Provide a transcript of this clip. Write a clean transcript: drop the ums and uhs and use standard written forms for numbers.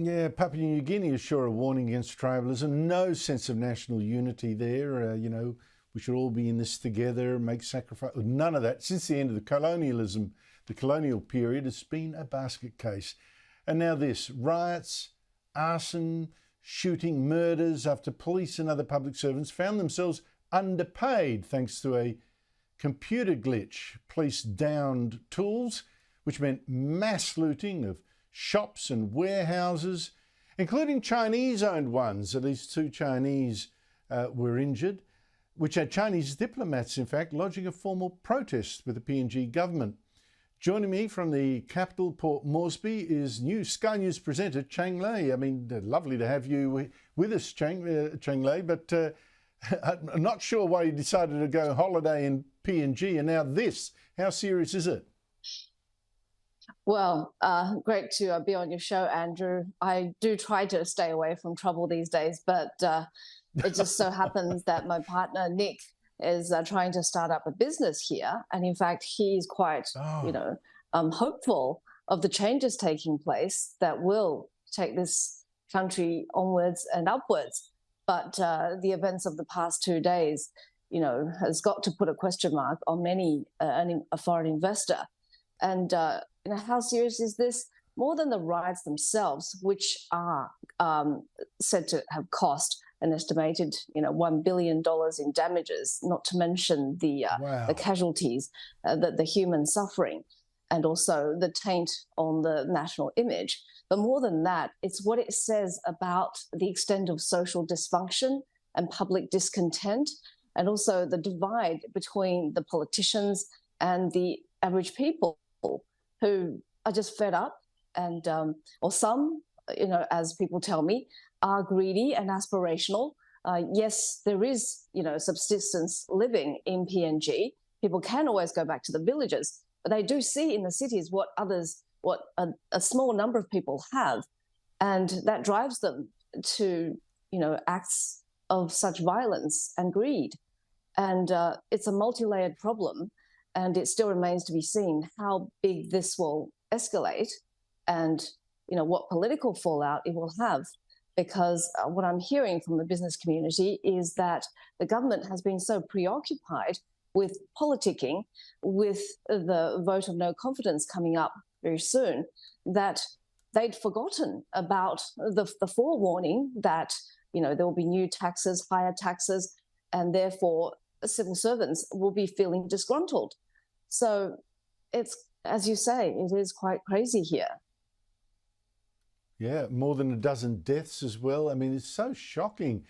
Yeah, Papua New Guinea is sure a warning against tribalism. No sense of national unity there. We should all be in this together, make sacrifice. None of that. Since the end of the colonial period, it's been a basket case. And now this, riots, arson, shooting, murders after police and other public servants found themselves underpaid thanks to a computer glitch. Police downed tools, which meant mass looting of shops and warehouses, including Chinese-owned ones. At least 2 Chinese were injured, which had Chinese diplomats, in fact, lodging a formal protest with the PNG government. Joining me from the capital, Port Moresby, is Sky News presenter Chang Lei. I mean, lovely to have you with us, Chang Lei, but I'm not sure why you decided to go holiday in PNG and now this. How serious is it? Well, great to be on your show, Andrew. I do try to stay away from trouble these days, but it just so happens that my partner, Nick, is trying to start up a business here. And in fact, he's quite, hopeful of the changes taking place that will take this country onwards and upwards. But the events of the past 2 days, has got to put a question mark on many a foreign investor. And how serious is this? More than the riots themselves, which are said to have cost an estimated, $1 billion in damages, not to mention the casualties, the human suffering, and also the taint on the national image. But more than that, it's what it says about the extent of social dysfunction and public discontent, and also the divide between the politicians and the average people who are just fed up and, or some, as people tell me, are greedy and aspirational. Yes, there is, subsistence living in PNG. People can always go back to the villages, but they do see in the cities what a small number of people have. And that drives them to, acts of such violence and greed. And it's a multi-layered problem. And it still remains to be seen how big this will escalate and, what political fallout it will have. Because what I'm hearing from the business community is that the government has been so preoccupied with politicking, with the vote of no confidence coming up very soon, that they'd forgotten about the forewarning that, there will be new taxes, higher taxes, and therefore civil servants will be feeling disgruntled. So it's, as you say, it is quite crazy here. Yeah, more than a dozen deaths as well. I mean, it's so shocking.